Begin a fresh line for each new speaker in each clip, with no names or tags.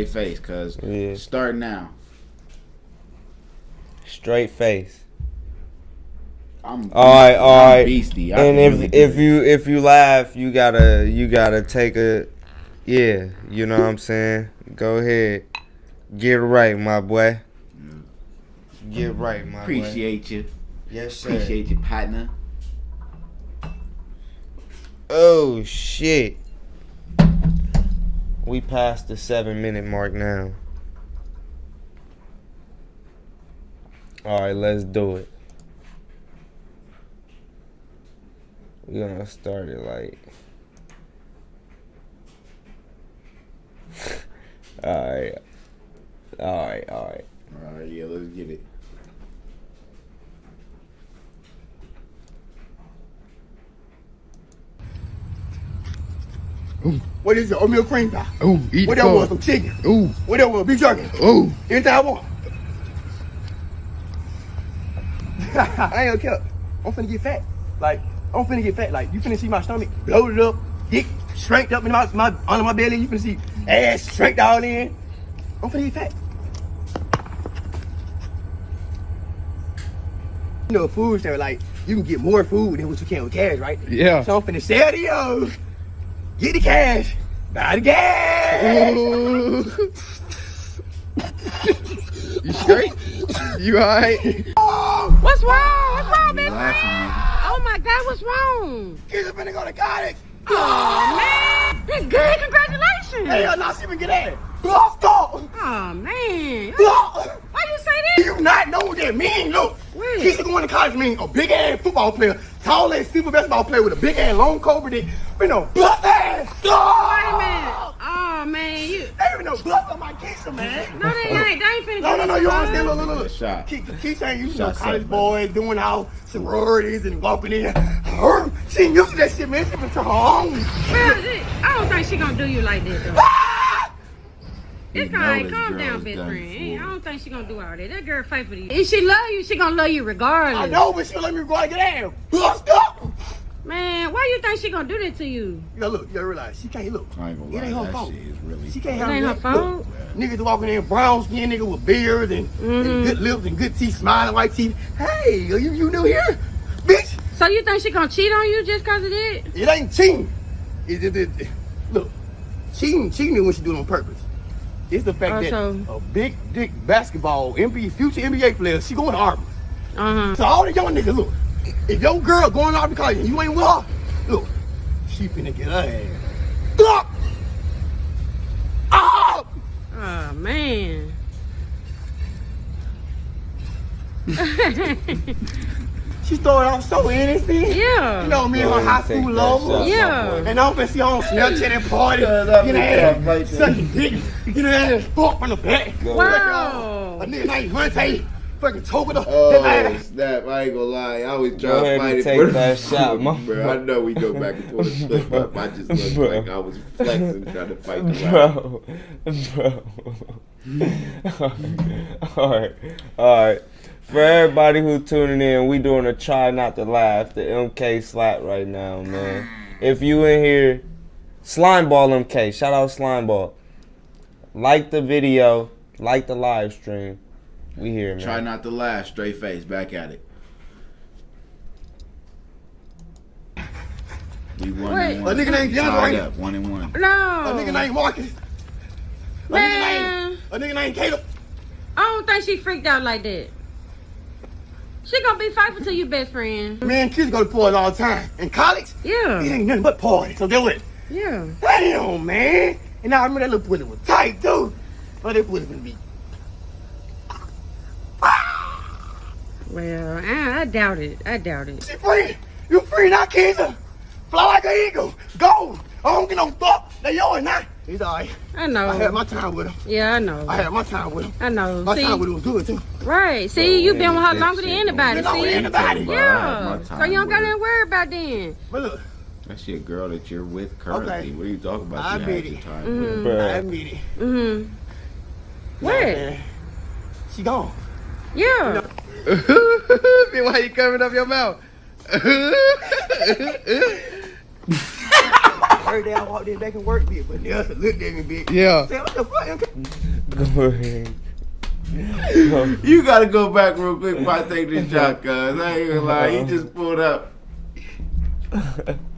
face, cause start now.
Straight face.
I'm
all right.
Beastie.
And if you laugh, you gotta take a you know what I'm saying? Go ahead. Get right, my boy. Get right, my boy.
Appreciate you.
Yes, sir.
Appreciate you, partner.
Oh shit. We passed the 7-minute mark now. Alright, let's do it. We're gonna start it like Alright,
yeah, let's get it.
What is it? Oatmeal cream pie.
Ooh, eat
What that was? Some chicken.
Ooh.
What that was? Beef jerky.
Ooh.
Anything I want. I ain't gonna care. I'm finna get fat. Like, you finna see my stomach bloated up, dick shrinked up in my under my belly. You finna see ass shrinked all in. I'm finna get fat. You know, food there, like, you can get more food than what you can with cash, right?
Yeah.
So I'm finna sell to you. Get the cash. Buy the gas.
Ooh. You straight? You alright?
What's wrong? What's wrong, big friend? Oh my God, what's wrong?
Kids are finna go to college.
Oh man, that's good. Congratulations.
Hell no, she finna get that. Stop.
Oh man,
Stop.
why you say
Do
that?
you not know what that means? Look,
What?
kids are going to college mean a big ass football player, tall ass super basketball player with a big ass long cobra dick, you know, bust ass.
Wait a minute. Oh man, you.
They even know bust on my keister, man.
No, they ain't. They ain't finna.
No, you understand? Look.
Shot.
Keith saying you know
Shot
college
set,
boys doing all sororities and walking in. She ain't used to that shit, man. She been to her own.
Well, I don't think she gonna do you like that though. It's
You know
alright.
this
Calm
girl
down,
is
best
done
friend.
for.
I don't think she gonna do all that. That girl fight for you. If she love you, she gonna love you regardless.
I know, but she'll let me go and get out. Bust up.
Man, why you think she gonna do that to you?
You gotta look, you gotta realize she can't look.
I ain't gonna
It ain't
lie,
her
that
fault.
shit is really.
She can't
It
have
ain't her
that.
fault.
Look, niggas walking in brown skin nigga with beards and good lips and good teeth, smiling white teeth. Hey, you new here? Bitch,
So you think she gonna cheat on you just cause of that?
it ain't cheating. Look, cheating when she do it on purpose. It's the fact that a big dick basketball, future NBA player, she going to Auburn. So all the young niggas, look, if your girl going out because you ain't with her, look, she finna get her ass. Look! Oh!
Oh man.
She started off so innocent.
Yeah.
You know me and her high school love.
Yeah.
And I'm finna see her on Snapchat and party. You know, sucking dick. You know, ass fuck from the back.
Wow.
A nigga named Monte fucking choking her.
Oh snap! I ain't gonna lie. I was trying to fight it.
Take that shot,
bro. I know we go back and forth the flip up. I just looked like I was flexing trying to fight the
bro. Alright. For everybody who tuning in, we doing a try not to laugh, the MK slap right now, man. If you in here, Slimeball MK, shout out Slimeball. Like the video, like the live stream. We here, man.
Try not to laugh. Straight face. Back at it. We 1-1.
A nigga named Young
Tied
Ranger.
up. 1-1.
No.
A nigga named Marcus.
Man.
A nigga named Caleb.
I don't think she freaked out like that. She gonna be faithful to you, best friend.
Man, kids go to parties all the time. In college,
Yeah.
it ain't nothing but parties. So do it.
Yeah.
Damn, man. And I remember that little pussy was tight, too. But that pussy gonna be.
Well, I doubt it. I doubt it.
She free. You free now, kids. Fly like an eagle. Go. I don't get no fuck. They yours now. He's alright.
I know.
I had my time with him.
Yeah, I know.
I had my time with him.
I know.
My
See,
time with him was good, too.
right. See, you been with her longer than anybody.
You know,
See?
anybody.
Yeah. So you don't got nothing to worry about then.
But look,
That's your girl that you're with currently.
Okay.
What are you talking about?
I
You
bet
had your
it.
time with her.
I
Bruh.
admit it.
Mm-hmm. What?
Man, she gone.
Yeah.
Then why you covering up your mouth?
Third day I walked in back and work, bitch. But Nelson looked at me, bitch.
Yeah.
Said, what the fuck?
Go ahead.
You gotta go back real quick before I take this shot, cuz. I ain't gonna lie, he just pulled up.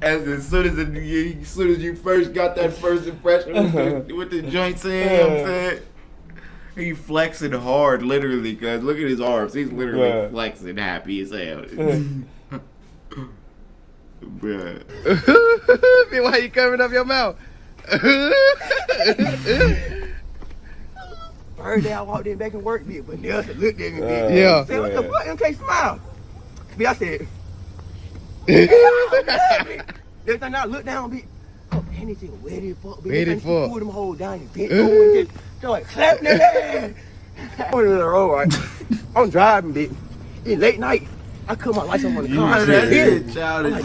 As soon as you first got that first impression with the joints in, you know what I'm saying? He flexing hard, literally, cuz. Look at his arms. He's literally flexing happy as hell. Bruh.
Why you covering up your mouth?
Third day I walked in back and work, bitch. But Nelson looked at me, bitch.
Yeah.
Said, what the fuck? MK smile. Bitch, I said, every time I look down, bitch. Oh, man, this thing wet as fuck, bitch.
Wet as fuck.
Pulled them whole down and bent over and just, they're like, clapping their hands. I'm in the road, right? I'm driving, bitch. It's late night. I cut my lights on the car. I'm like,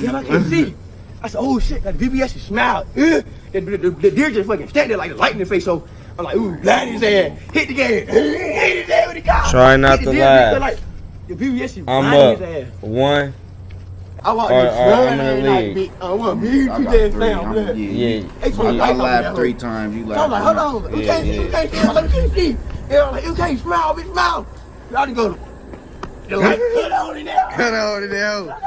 damn, I can't see. I said, oh shit, like the VBS just smiled. The deer just fucking standing there like the light in the face. So I'm like, ooh, blind his ass. Hit the gas. Hit his ass with the car.
Try not to laugh.
Like, the VBS is
I'm
blind
up.
his ass.
1.
I want
I'm
this
in the
like,
lead.
I want me
I
to
got
get
3.
down.
Yeah.
I laughed 3 times. You
So I'm like,
laughed.
hold on. You can't see. You can't see. I'm like, you can't see. Yeah, I'm like, you can't smile, bitch, smile. Y'all just go. They're like, cut on it now.
Cut on it out.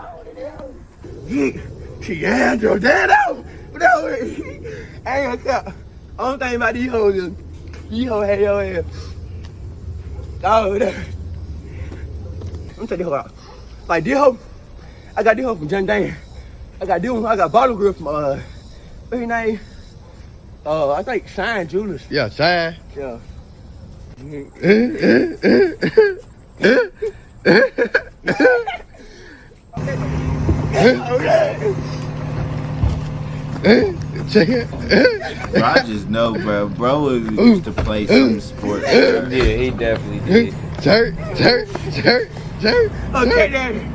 Yeah, Joe, dad out. No, I ain't gonna tell. Only thing about these hoes is, these hoes had your ass. Oh, no. I'm telling you out. Like this hoe, I got this hoe from John Dan. I got this one, I got bottle grip from, what's his name? I think Shine Jewelers.
Yeah, Shine.
Yeah.
Check it.
Bro, I just know, bro. Bro used to play some sports. Bro.
Yeah, he definitely did.
Church.
Okay, daddy.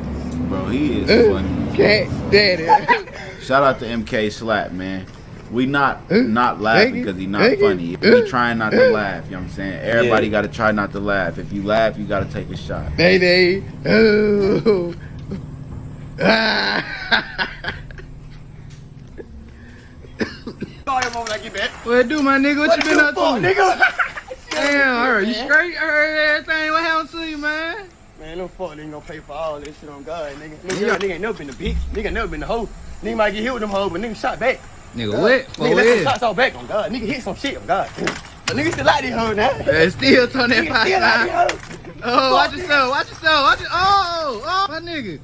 Bro, he is funny.
Cat daddy.
Shout out to MK Slap, man. We not laughing because he not
Thank you.
funny. We trying not to laugh, you know what I'm saying? Everybody got to try not to laugh. If you laugh, you got to take a shot.
Baby. Oh.
Sorry, mom, when I get back.
What it do, my nigga? What you been up to?
Nigga?
Damn, I heard you straight. I heard everything. What happened to you, man?
Man, no fuck nigga gonna pay for all this shit on God, nigga. Nigga ain't never been the bitch. Nigga ain't never been the hoe. Nigga might get hit with them hoes, but nigga shot back.
Nigga, what? For
Nigga, let some
what?
shots all back on God. Nigga hit some shit on God. But nigga still like these hoes now.
Still turn that
Nigga
pot
still like
side.
these hoes.
Oh, watch yourself. Oh, my nigga.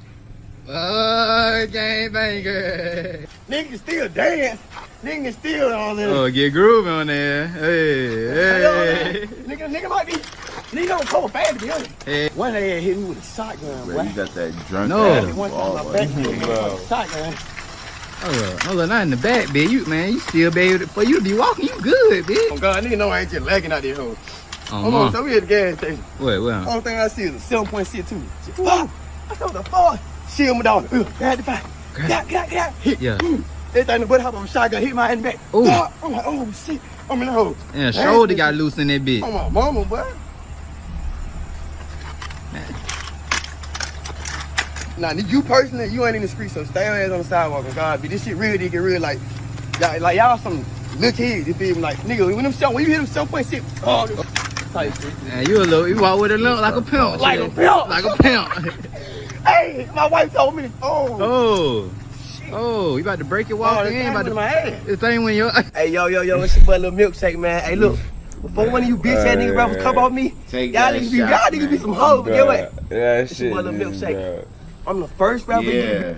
Oh, gang banger.
Nigga can still dance. Nigga can still on there.
Oh, get groovy on there. Hey.
Nigga might be. Nigga don't come fast to be honest.
Hey.
One day hit me with a shotgun,
Bro,
boy.
you got that drunk
No.
ass
One time
ball.
my back hit me with
Bro.
a shotgun.
Hold on, not in the back, bitch. You still be able to, for you to be walking, you good, bitch.
Oh God, nigga know I ain't just lagging out these hoes.
Oh,
Hold on, so we at the gas station.
Wait.
Only thing I see is a 7.62. Fuck! I saw the fuck. Shield my dog. Grab the fight. Get out. Hit.
Yeah.
Everything the butt hop on the shotgun hit my head in the back.
Ooh.
Fuck. I'm like, oh shit. I'm in the hole.
Yeah, shoulder got loose in that bitch.
Oh my mama, boy. Nah, you personally, you ain't in the street, so stay your ass on the sidewalk. And God, be this shit real, they get real y'all some little kids. You feel me? Like nigga, when you hit them 7.6, oh, type shit.
Yeah, you walk with a limp like a pimp.
Like a
shit.
pimp.
Like a pimp.
Hey, my wife told me this.
Oh, you about to break your walk
this
in?
thing
About
in
to
my head.
this thing when you
Hey, yo, it's your boy Little Milkshake, man. Hey, look, before one of you bitch ass niggas rappers come off me,
Take
y'all
that
niggas
shot,
be
man.
some hoes. Get what?
That
It's
shit.
your boy Little
is,
Milkshake.
bro.
I'm the first rapper.
Yeah.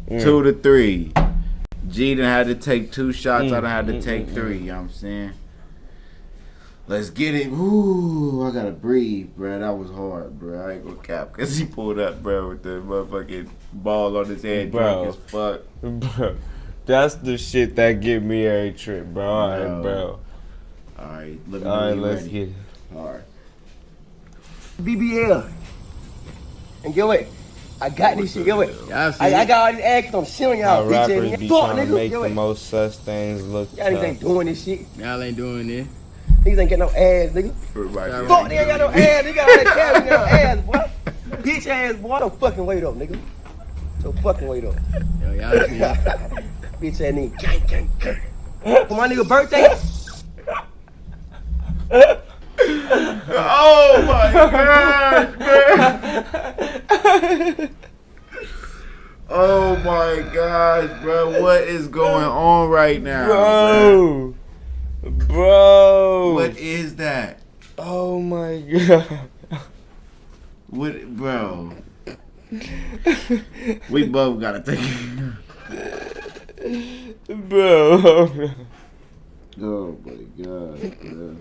2 to 3. G done had to take 2 shots. I done had to take 3. You know what I'm saying? Let's get it. Ooh, I gotta breathe, bro. That was hard, bro. I ain't gonna cap. Because he pulled up, bro, with the motherfucking ball on his head.
Bro.
Drunk as fuck.
Bro, that's the shit that get me every trip, bro. Alright, bro.
Alright,
Let's get it.
Alright.
BBL. And get what? I got this shit. Get what?
Y'all see
I
it?
got all these actions. I'm showing y'all
How
bitch
rappers
ass
be
niggas. Fuck,
trying to
nigga.
make
Get
the
what?
most such things look
Y'all niggas ain't
tough.
doing this shit.
Y'all ain't doing it.
Niggas ain't got no ass, nigga.
Everybody
Fuck, they ain't got no ass. They got all that cash, they got no ass, boy. Bitch ass, boy. Don't fucking wait up, nigga. So fucking wait up.
Yo, y'all see it?
Bitch ass nigga. Gang, gang, gang. For my nigga birthday.
Oh my gosh, man. Oh my gosh, bro. What is going on right now?
Bro.
What is that?
Oh my god.
What, bro? We both gotta think.
Bro.
Oh my god, bro.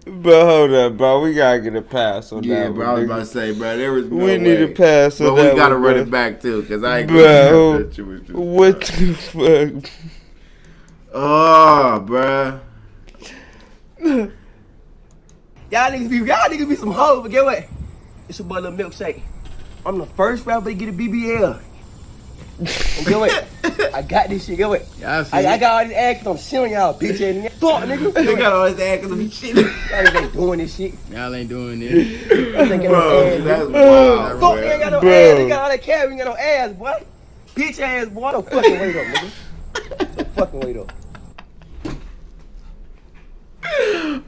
Bro, hold up, bro. We gotta get a pass on that.
Yeah, bro. I was
one,
about to say, bro. There was no
we need
way.
a pass on
But
that.
we gotta
one,
run
bro.
it back too, cause I ain't
Bro,
gonna that shit was just
what the fuck?
Oh, bro.
Y'all niggas be some hoes, but get what? It's your boy Lil Milkshake. I'm the first rapper to get a BBL. And get what? I got this shit, get what?
Y'all see
I got all these ads 'cause I'm showing y'all, bitch ass nigga. Fuck, nigga.
They got all this ass 'cause of shit.
Y'all ain't doing this shit.
Y'all ain't doing this.
Y'all ain't got no
Bro,
ass,
that's
nigga.
wild,
Fuck,
bro.
you ain't got no
Bro.
ass. You got all that carry, you ain't got no ass, boy. Bitch ass, boy. Don't fucking wait up, nigga. Don't fucking wait up.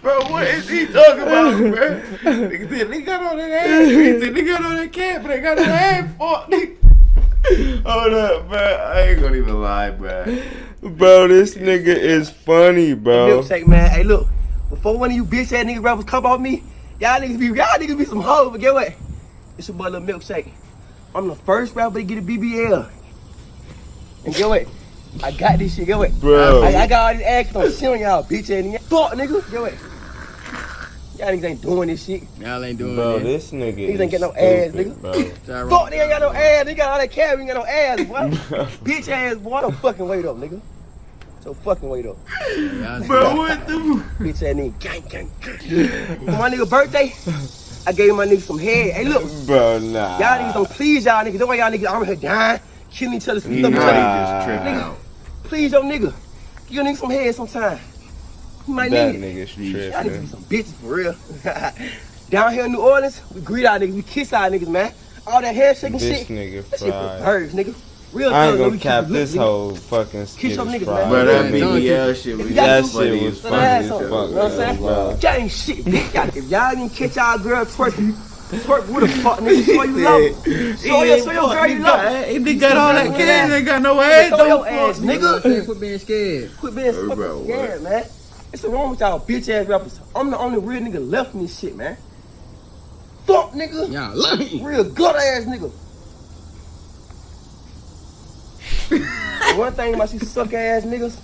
Bro, what is he talking about, bro? Nigga said, they got all that ass. He said, they got all that cat, but they got no ass. Fuck, nigga. Hold up, bro. I ain't gonna even lie, bro.
Bro, this nigga is funny, bro.
Milkshake, man. Hey, look. Before one of you bitch ass nigga rappers come on me, y'all niggas be some hoes, but get what? It's your boy Lil Milkshake. I'm the first rapper to get a BBL. And get what? I got this shit, get what?
Bro.
I got all these ads 'cause I'm showing y'all, bitch ass nigga. Fuck, nigga. Get what? Y'all niggas ain't doing this shit.
Y'all ain't doing
Bro,
this.
this nigga
Niggas
is
ain't got no ass,
stupid,
nigga.
bro.
Fuck, they ain't got no ass. They got all that carry, you ain't got no ass, boy. Bitch ass, boy. Don't fucking wait up, nigga. So fucking wait up.
Y'all see
Bro, what the?
Bitch ass nigga. Gang, gang, gang. For my nigga birthday, I gave my nigga some head. Hey, look.
Bro, nah.
Y'all niggas don't please y'all niggas. That's why y'all niggas out here dying, killing each other. Split up
Nah,
each
they
other.
just tripping out.
Please your nigga. Give your nigga some head sometime. You might
That
need it.
nigga's
Y'all niggas be
tripping.
some bitches for real. Down here in New Orleans, we greet our niggas. We kiss our niggas, man. All that handshaking
This
shit.
nigga
That shit for
fried.
birds, nigga. Real
I ain't
thugs,
gonna
we
cap
keep it
this
lit, nigga.
whole fucking skit
Kiss your
is
niggas,
fried.
man.
Bro, that
Yeah,
BBL shit was
That
That
funny
shit
as
was
fuck.
funny
Ass
as
on,
fuck.
you know what I'm saying?
bro.
Gang shit, bitch. If y'all didn't catch y'all girl twerking, twerk with a fuck, nigga. Show you love. Show your girl you love.
They got all that cash, they got no ass.
Throw your ass, nigga.
Quit being scared.
Quit being
Bro,
fucking
what?
scared, man. What's wrong with y'all bitch ass rappers? I'm the only real nigga left in this shit, man. Fuck, nigga.
Y'all lying.
Real good ass nigga. And one thing about you suck ass niggas,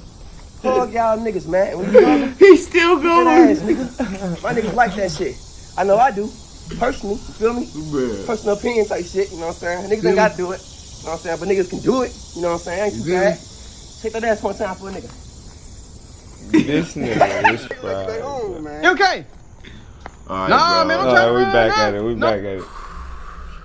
hug y'all niggas, man. And when you hug them,
He's still
good ass
going.
nigga. My niggas like that shit. I know I do. Personally, you feel me?
Bro.
Personal opinion type shit, you know what I'm saying? Niggas ain't gotta do it. You know what I'm saying? But niggas can do it. You know what I'm saying? I ain't too
You
bad. Take that ass one time for a nigga.
This nigga is
Stay
fried.
home, man.
You okay?
All right,
Nah,
bro.
man, I'm
Alright,
trying to
we
run
back
now.
at it. We
No.
back at it.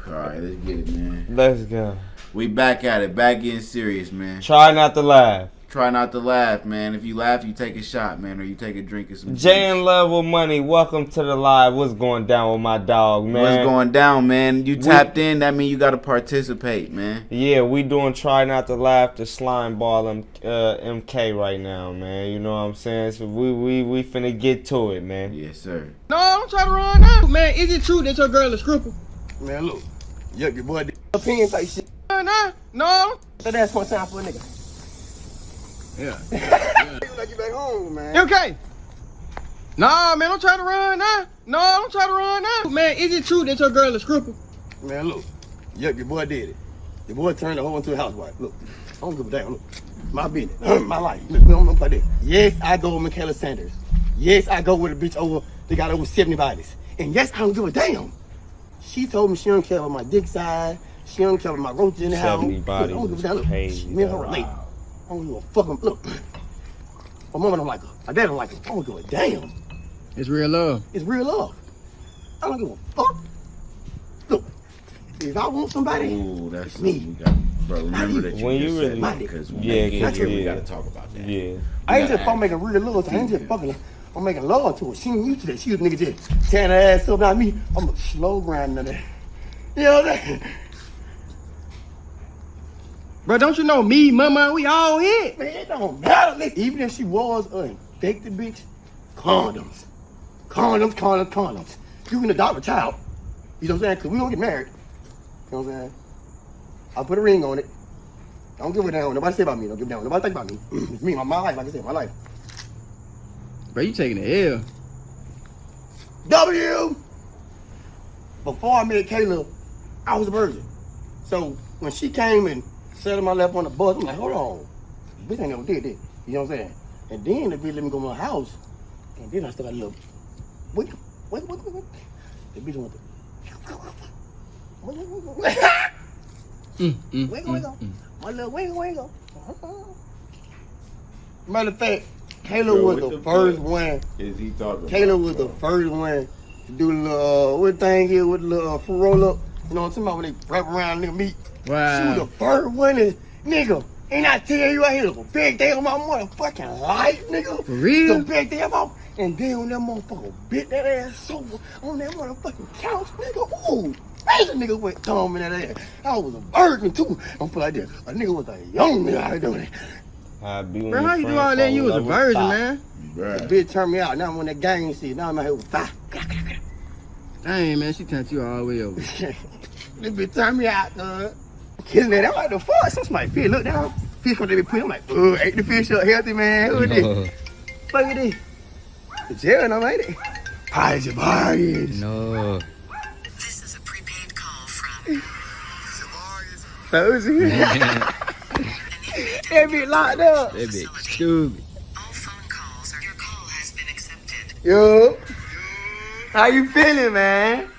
All right, let's get it, man.
Let's go.
We back at it. Back getting serious, man.
Try not to laugh.
Try not to laugh, man. If you laugh, you take a shot, man, or you take a drink of some
Jay
juice.
and Love with Money, welcome to the live. What's going down with my dog, man?
What's going down, man? You tapped in, that mean you got to participate, man.
Yeah, we doing Try Not to Laugh, the Slimeball MK right now, man. You know what I'm saying? So we finna get to it, man.
Yes, sir.
No, I'm trying to run now. Man, is it true that your girl is crippled?
Man, look. Yup, your boy did opinion type shit.
Nah, no.
Take that ass one time for a nigga.
Yeah.
Like you back home, man.
You okay? Nah, man, I'm trying to run now. No, I'm trying to run now. Man, is it true that your girl is crippled?
Man, look. Yup, your boy did it. Your boy turned the hoe into a housewife. Look, I don't give a damn. Look, my business, my life. Look, I'm gonna play this. Yes, I go with Michaela Sanders. Yes, I go with a bitch over. They got over 70 bodies. And yes, I don't give a damn. She told me she don't care about my dick size. She don't care about my roaches in the house.
70 bodies
Look, I don't give a damn. Look,
is crazy,
me and her
though.
relate. I don't give a fuck. Look, my mama don't like her. My dad don't like her. I don't give a damn.
It's real love.
It's real love. I don't give a fuck. Look, if I want somebody,
Ooh, that's
me.
something we got. Bro, remember that you
When
just
you
said
really-
that, because when
Yeah,
they get
'cause
here, we
yeah.
got to talk about that.
Yeah.
I ain't just fucking making real love to her. I ain't just fucking. I'm making love to her. She ain't used to that. She was a nigga just tearing her ass up. Not me. I'm a slow grinding on that. You know what I'm saying?
Bro, don't you know me, mama, we all hit.
Man, it don't matter. Listen, even if she was an infected bitch, condoms. Condoms. You can adopt a child. You know what I'm saying? Because we don't get married. You know what I'm saying? I'll put a ring on it. Don't give a damn. Nobody say about me. Don't give a damn. Nobody think about me. It's me, my life. Like I said, my life.
Bro, you taking the L.
W! Before I met Kayla, I was a virgin. So when she came and sat on my lap on the bus, I'm like, hold on. Bitch ain't never did that. You know what I'm saying? And then the bitch let me go to my house. And then I still got a little, wait. The bitch went, wiggle. My little wiggle. Matter of fact, Kayla was the first one.
Is he talking?
Kayla was the first one to do the little, what thing here with the little roll up. You know what I'm talking about when they wrap around nigga meat.
Wow.
She was the first one to, nigga, ain't I tell you out here, a big day on my motherfucking life, nigga.
For real?
The big day about, and then when that motherfucker bit that ass so on that motherfucking couch, nigga, ooh. That nigga went thumb in that ass. I was a virgin too. I'm put like this. A nigga was a young nigga out doing it.
Bro, how you do all that? You was a virgin, man.
The bitch turned me out. Now I'm on that gang shit. Now I'm out here with five.
Dang, man, she turned you all the way over.
This bitch turned me out, killing it. I'm like, the fuck? Some somebody fish. Look down. Fish come to be put. I'm like, ate the fish up healthy, man. Who is this? Fuck it is. The jail and I made it. Javarius.
No.
This is a prepaid call from
Posey. That bitch locked up.
That bitch stupid.
all phone calls. Your call has been accepted.
Yo. How you feeling, man?
I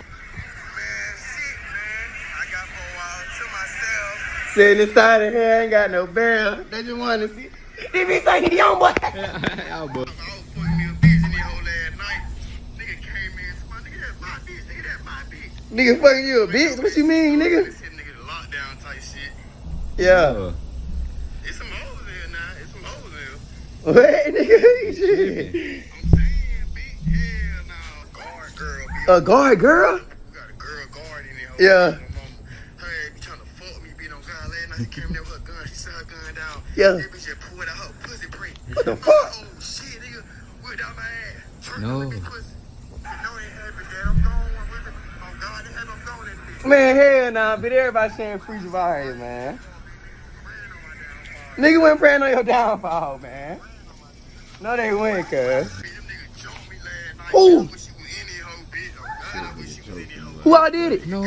got 4 hours to myself.
Sitting inside of here, ain't got no barrel. They just want to see. They be saying, young boy.
I was fucking me a bitch in the whole last night. Nigga came in to my nigga, that's my bitch. Nigga, that's my bitch.
Nigga fucking you a bitch? What you mean, nigga?
This hit nigga the lockdown type shit.
Yeah.
It's some hoes in here now. It's some hoes in here.
What, nigga? Shit.
I'm saying, bitch, hell nah. Guard girl, bitch.
A guard girl?
We got a girl guard in there.
Yeah.
Her ass be trying to fuck me, bitch, on God. Last night she came there with her gun. She set her gun down.
Yeah.
That bitch just pulled out her pussy print.
What the fuck?
Oh, shit, nigga. Whipped out my ass. Turned
No.
on that bitch pussy. You know they happy, Dad. I'm gone with it. On God, they happy. I'm gone in this bitch.
Man, hell nah, but everybody saying free Javarius, man. Nigga wasn't praying on your downfall, man. No, they went, cuz.
Them niggas jumped me last night.
Who?
I wish you was in here, hoe, bitch. Oh, God, I wish you was in here, hoe.
Who I did it?
No.
On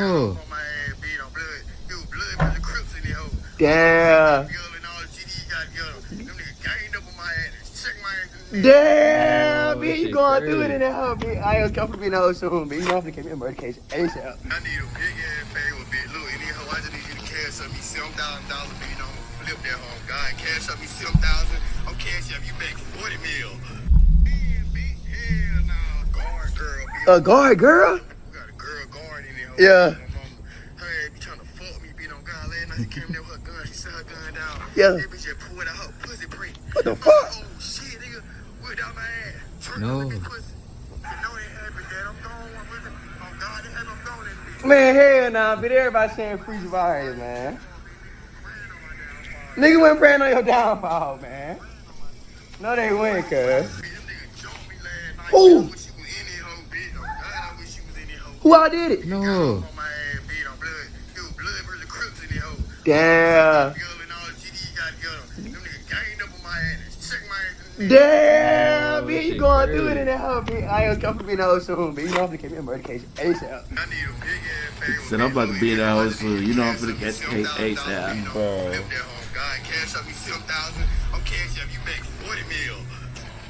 my ass, bitch. On blood. It was blood by the Crips in here, hoe.
Damn.
Girl and all the GD got together. Them niggas ganged up on my ass. Check my ass.
Damn,
Oh,
bitch, you
shit
going
crazy.
through it in that hoe, bitch. I ain't comfortable being no soon, bitch. You know, I'm gonna give me a murder case ASAP.
I need a big ass favor, bitch. Look, in here, hoe, I just need you to cash up me $7,000, bitch. You know, I'm gonna flip that hoe. God, cash up me $7,000. I'm cash up you back 40 mil. Man, bitch, hell nah. Guard girl, bitch.
A guard girl?
We got a girl guard in there.
Yeah.
My mama, her ass be trying to fuck me, bitch. On God, last night she came there with her gun. She set her gun down.
Yeah.
That bitch just pulled out her pussy print.
What the fuck?
Oh, shit, nigga. Whipped out my ass. Turned on that bitch pussy. You know they happy, Dad. I'm gone with it. On God, they happy. I'm gone in this bitch.
Man, hell nah, but everybody saying free Javarius, man. Nigga wasn't praying on your downfall, man. No, they went, cuz.
Them niggas jumped me last night.
Who?
I wish you was in here, hoe, bitch. Oh, God, I wish you was in here, hoe.
Who I did it?
No.
On my ass, bitch. On blood. It was blood versus Crips in here, hoe.
Damn.
Girl and all the GD got together. Them niggas ganged up on my ass. Check my ass.
Damn, bitch, you
shit
going
crazy.
through it in that hoe, bitch. I ain't comfortable being no soon, bitch. You know, I'm gonna give me a murder case ASAP.
I need a big ass favor.
Said I'm about to be in that hoe soon. You know I'm finna catch the case ASAP.
Bro. God, cash up me $7,000. I'm cash up you back 40 mil.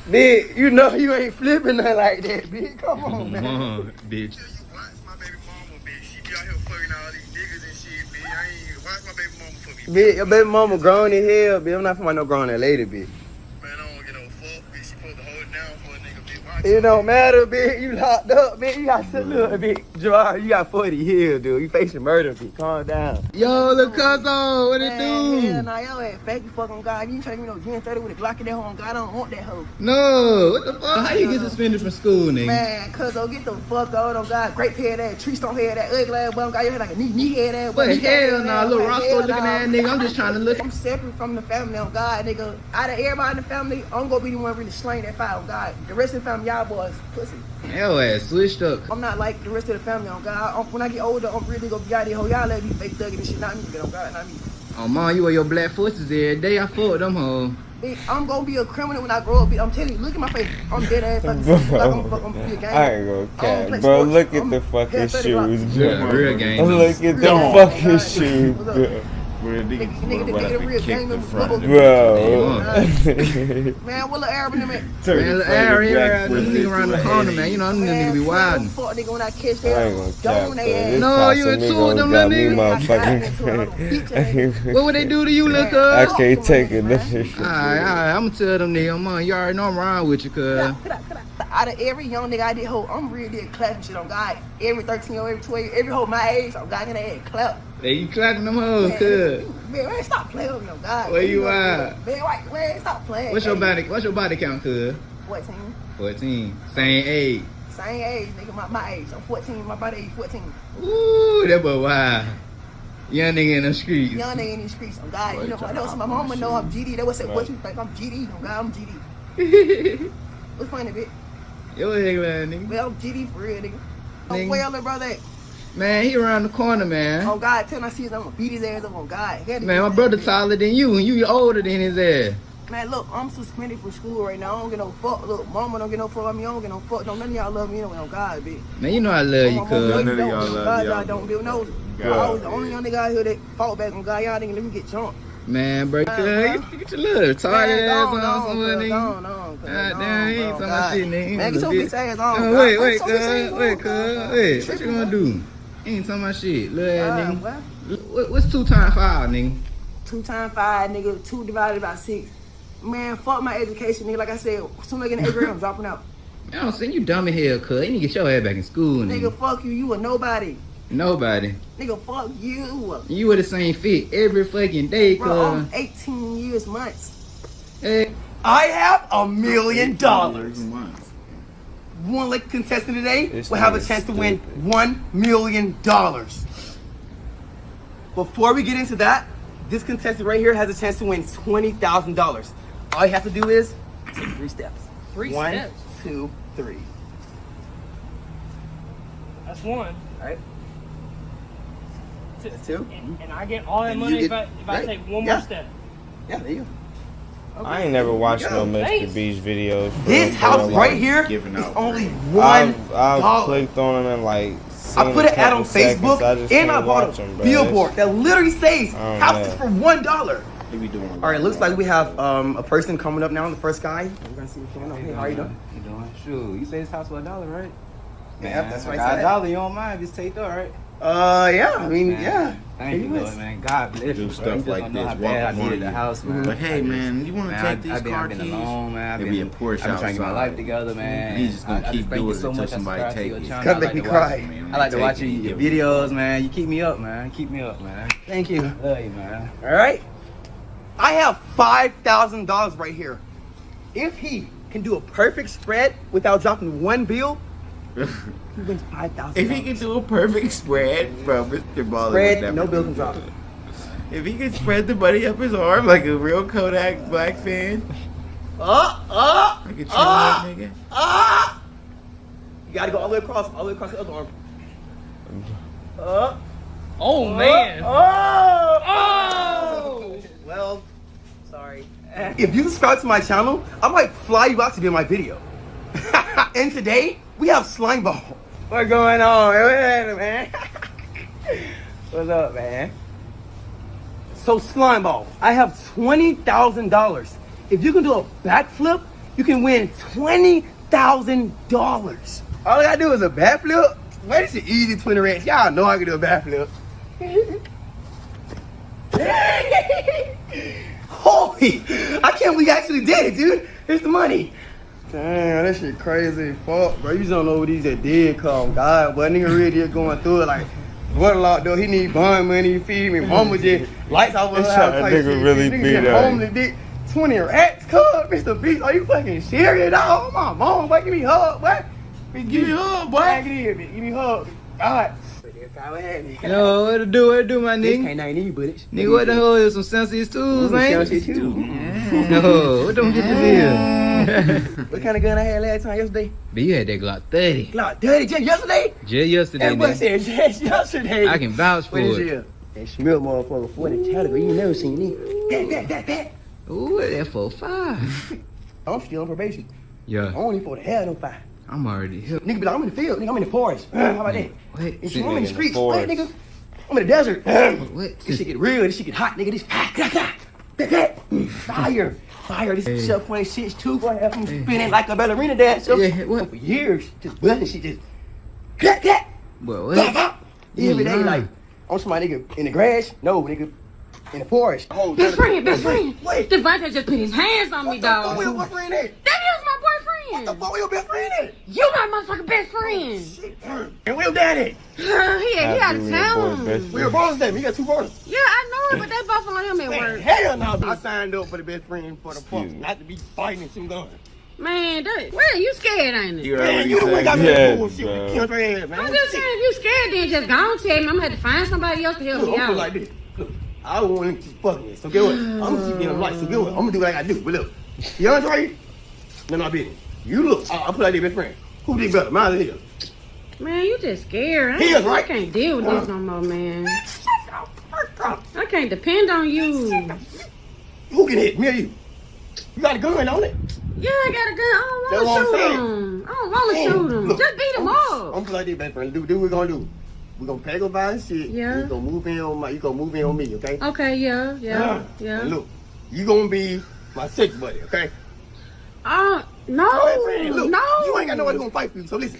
Bitch, you know you ain't flipping nothing like that, bitch. Come on, man.
Bitch.
You watch my baby mama, bitch. She be out here fucking all these niggas and shit, bitch. I ain't watch my baby mama for me.
Bitch, your baby mama grown as hell, bitch. I'm not for no grown that lady, bitch.
Man, I don't get no fuck, bitch. She supposed to hold it down for a nigga, bitch. Why I
It don't matter, bitch. You locked up, bitch. You got some little bitch. Gerard, you got 40 years, dude. You facing murder, bitch. Calm down.
Yo, look, cuzzo, what it do?
Yeah, nah, yo ain't fake. You fucking God. You ain't trying to give me no Gen 30 with a Glock in that hoe. God, I don't want that hoe.
No, what the fuck? How you get suspended from school, nigga?
Man, cuzzo, get the fuck out of God. Great head ass, tree stump head ass, ugly ass bum. Got your head like a knee head ass.
But
knee
hell
head
nah,
ass,
little
like,
Roscoe
hell
looking
nah.
ass nigga. I'm just trying to look.
I'm separate from the family on God, nigga. Out of everybody in the family, I'm gonna be the one really slaying that fire on God. The rest of the family, y'all boys, pussy.
Hell ass switched up.
I'm not like the rest of the family on God. When I get older, I'm really gonna be out there. Y'all let me fake thugging and shit. Not me, but on God, not me.
Oh, man, you wear your black forces every day. I fuck with them hoes.
Bitch, I'm gonna be a criminal when I grow up. Bitch. I'm telling you, look at my face. I'm dead ass fucking serious. Like I'm gonna be a gang.
I ain't gonna cap, bro. Look at the fucking shoes,
Yeah,
bro.
real gang.
Look at the
Real
fucking
gang.
shoes,
What's up?
bro.
Bro,
Nigga, the real gang members.
Bro.
Man, what little Arab in there, man?
Man, look, Aaron, this nigga around the corner, man. You know, them nigga be wildin'.
Fuck nigga when I catch
I ain't
that.
gonna
Don't
cap,
they ass.
No, you a two of them
got me,
little
motherfucking.
What would they do to you, look
I
up?
can't take it. This shit.
Alright, I'm gonna tell them nigga, man, you already know I'm around with you, cuz.
Out of every young nigga I did hoe, I'm real dead clapping shit on God. Every 13 or every 12, every hoe my age, I'm God in the head clap.
Hey, you clapping them hoes, cuz.
Man, stop playing with me on God.
Where you at?
Man, stop playing.
What's your body count, cuz?
14.
14. Same age.
Same age, nigga, my age. I'm 14, my body age 14.
Ooh, that boy wild. Young nigga in the streets.
Young nigga in these streets, on God. You know, I know my mama know I'm GD. They would say, what you think? I'm GD. On God, I'm GD. What's funny, bitch?
Yo, nigga.
Well, I'm GD for real, nigga.
Nigga.
Where your little brother at?
Man, he around the corner, man.
Oh God, tell him I see him, I'm gonna beat his ass up on God.
Man, my brother taller than you, and you older than his ass.
Man, look, I'm suspended from school right now. I don't get no fuck. Look, mama don't get no fuck about me. I don't get no fuck. None of y'all love me anyway on God, bitch.
Man, you know I love you, cuz.
None of y'all love
y'all
y'all.
don't build nose.
God.
I was the only young nigga out here that fought back on God. Y'all didn't let me get jumped.
Man, bro, cuz, get your little retarded ass on somewhere, nigga. God damn, he ain't talking about shit, nigga.
Man, get your bitch ass on.
Oh, wait, cuz. What you gonna do? He ain't talking about shit, little ass nigga. What's 2 times 5, nigga?
2 times 5, nigga. 2 divided by 6. Man, fuck my education, nigga. Like I said, as soon as I get in the 8th grade, I'm dropping out.
I don't think you dumb as hell, cuz. You need to get your ass back in school,
Nigga,
nigga.
fuck you. You a nobody.
Nobody.
Nigga, fuck you.
You wear the same fit every fucking day,
Bro,
cuz.
I'm 18 years months.
Hey,
I have $1 million. One lucky contestant today
This
will have a
nigga's
chance to win
stupid.
$1 million. Before we get into that, this contestant right here has a chance to win $20,000. All you have to do is take 3 steps. 1, 2, 3.
That's one.
All right. That's 2.
And I get all that
And
money
you
if I
right.
take one
Yeah.
more step.
Yeah, there you go.
I ain't never watched no Mr.
Thanks.
Beast videos.
This house right here is
giving out
only
I've
$1.
clicked on them and like.
I put an ad on Facebook and I bought
watch
a
them, bro.
billboard that literally says
Oh,
houses
man.
for $1.
They be doing
All right, looks like we have a person coming up now. The first guy. We're gonna see what's going on. Hey, how you doing?
You doing? Shoot, you say this house for $1, right?
Yeah, that's what I
got
said.
$1, you don't mind if it's taped up, right?
Yeah. I mean,
Man,
yeah.
Thank you, Lord, man. God bless you.
Do
bro.
stuff
You just
like
don't know
this,
how bad
walk
I needed
on
the
you.
house, man.
Like, hey, man, you want to take these
I've
car
been
keys?
alone, man.
There be a Porsche
I've been trying to get my
outside.
life together, man.
You just gonna
I
keep
just thank
doing
you
it
so
until
much. I
somebody
subscribe to
take
your
it.
channel.
Come
I
make
like
me
to
cry.
watch- I like to watch your videos, man. You keep me up, man. Keep me up, man.
Thank you.
Love you, man.
All right. I have $5,000 right here. If he can do a perfect spread without dropping one bill, he wins $5,000.
If he can do a perfect spread, bro, Mr. Ball
spread, no bill can drop.
If he can spread the money up his arm like a real Kodak black fan, like a true black nigga.
You gotta go all the way across the other arm.
Oh, man.
Oh! Well, sorry. If you subscribe to my channel, I might fly you out to be in my video. And today, we have Slimeball. What's going on, man? What's up, man? So, Slimeball, I have $20,000. If you can do a backflip, you can win $20,000. All I gotta do is a backflip. Man, it's an easy 20 racks. Y'all know I can do a backflip. Holy! I can't believe you actually did it, dude. Here's the money. Damn, that shit crazy as fuck, bro. You just don't know what these that did come. God, but nigga really just going through it like, what locked though? He need bond money, you feel me? Mama just lights off of her house type shit.
Really
nigga
beat
just
her.
homeless, dick. 20 racks, cuz, Mr. Beast. Are you fucking serious, dog? My mom, boy, give me a hug, boy. Give me a hug, boy. Get in, bitch. Give me a hug. God.
Yo, what to do, my
This
nigga?
can't ain't need, but it's.
Nigga, what the hell is some sensitive tools, man?
Shit too.
No, what them bitches is?
What kind of gun I had last time yesterday?
But you had that Glock 30.
Glock 30 just yesterday?
Just yesterday,
That boy
nigga.
said just yesterday.
I can vouch for
What is
it.
it? That Smith motherfucker 40 caliber. You ain't never seen it. That.
Ooh, that 4.5.
I'm still on probation.
Yeah,
I don't even for the hell no fire.
I'm already here.
Nigga, but I'm in the field. Nigga, I'm in the forest. How about that?
What?
And
See,
I'm in
nigga,
the streets.
the
What,
forest.
nigga? I'm in the desert.
What?
This shit get real. This shit get hot, nigga. This fire. This 7.62 boy have me spinning like a ballerina dancer.
Yeah, what?
For years. Just buzzing shit just clap.
Well, what?
Every day, like, on somebody nigga in the grass. No, nigga. In the forest. Oh,
Best friend.
Wait.
Devontae just put his hands on me, dog.
Where your boyfriend at?
That is my boyfriend.
The fuck where your best friend at?
You my motherfucking best friend.
Shit. And where your dad at?
He out of town.
Where your brothers at? You got two brothers.
Yeah, I know it, but they both on him at
Man,
work.
hell no. I signed up for the best friend for the fuck, not to be fighting and some guns.
Man, well, you scared, ain't it?
You heard
Man,
what
you the one
he
got me
Yes,
that bullshit with
bro.
country ass, man.
I'm just saying, if you scared, then just go on tell me. I'm gonna have to find somebody else to help
Look,
me
I'm
out.
like this. Look, I don't want to keep fucking it. So get what? I'm gonna keep getting them right. So get what? I'm gonna do what I gotta do. But look, you Andre? No, I didn't. You look. I'll put like this best friend. Who did better? Mine or his?
Man, you just scared.
He is right.
I can't deal with this no more, man.
Shut up.
I can't depend on you.
Who can hit? Me or you? You got a gun on it?
Yeah, I got a gun. I
That's
don't
what I'm
want to
saying.
shoot him. I don't want to shoot him.
Look,
Just beat him
I'm
up.
gonna put like this, best friend. Do what we gonna do. We gonna pack up our shit.
Yeah.
You gonna move in on you gonna move in on me, okay?
Okay, yeah.
And look, you gonna be my sex buddy, okay?
No,
Look,
no.
you ain't got nobody gonna fight for you. So listen,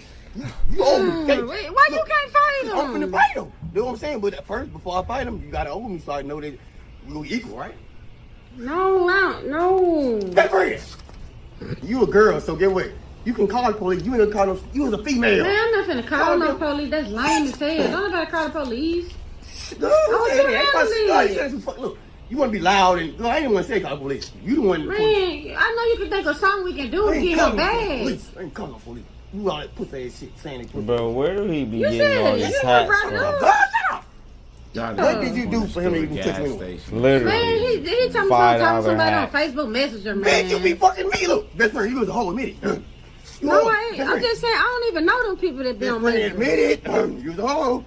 you owe me, okay?
Wait, why you can't fight him?
I'm finna fight him. You know what I'm saying? But at first, before I fight him, you gotta owe me so I know that we gonna equal, right?
No, I don't. No.
That friend, you a girl, so get what? You can call the police. You ain't gonna call no. You was a female.
Man, I'm not finna call no police. That's lame as hell. Don't nobody call the police.
Girl,
Oh,
say
you
that.
handle it.
Look, you wanna be loud and girl, I ain't wanna say call the police. You the one.
Man, I know you can think of something we can do to get him back.
I ain't calling no police. You all that pussy ass shit saying they pussy.
Bro, where do he be
You
getting all
said
these
you
hats
right
from?
now.
God, shut up.
John,
What did you do for him to even touch me?
station.
Literally.
Man, he told me something
$5
to somebody on
hat.
Facebook Messenger, man.
Man, you be fucking me. Look, best friend, you was a whole admit it.
No, I ain't. I'm just saying, I don't even know them people that be on
Best friend,
Messenger.
admit it. You was a hoe.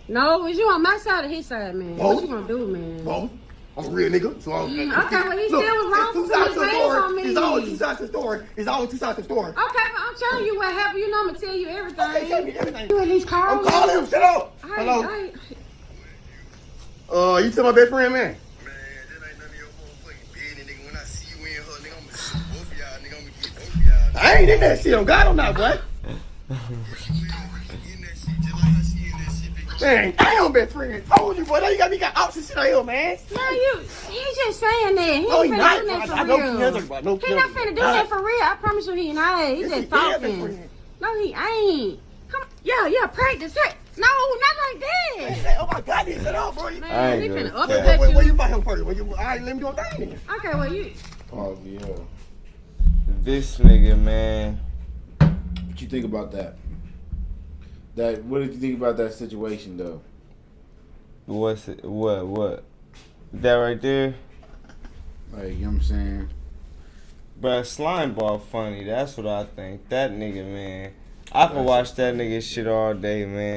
No, is you on my side or his side, man?
Both.
What you gonna do, man?
Well, I'm a real nigga, so I'm.
Okay, well, he still was wrong
two
for
sides
putting
to
his
the
hands on
story.
me.
It's always two sides to the story. It's always two sides to the story.
Okay, but I'm telling you what happened. You know I'm gonna tell you everything.
Okay, tell me everything.
You at least call
I'm
me.
calling him. Shut up.
All right,
Hello.
all right.
You tell my best friend, man.
Man, that ain't none of your motherfucking business, nigga. When I see you in here, nigga, I'm gonna shoot both of y'all, nigga. I'm gonna get both of y'all.
I ain't in that shit. On God, I'm not, boy.
You in that shit just like how she in that shit, big.
Man, I ain't best friend. Told you, boy. Now you got me got options shit out here, man.
No, he's just saying that. He
No,
ain't
he
finna
not.
do that
I
for
know
real.
Kendrick, but I know
He not
Kendrick.
finna do that for real. I promise you he not. He
Yes,
just
he is, best
talking.
friend.
No, he ain't. Come on. Yeah, practice it. No, not like that.
Say, oh my God, this shut up, bro.
I
Man, he
ain't
finna
gonna
upset
Where
you.
you fight him first? All right, let me do a thing then.
Okay, well, you.
Oh, yeah.
This nigga, man.
What you think about that? What did you think about that situation, though?
What's it? What? That right there?
Like, you know what I'm saying?
Bruh, Slimeball funny. That's what I think. That nigga, man. I can watch that nigga shit all day, man.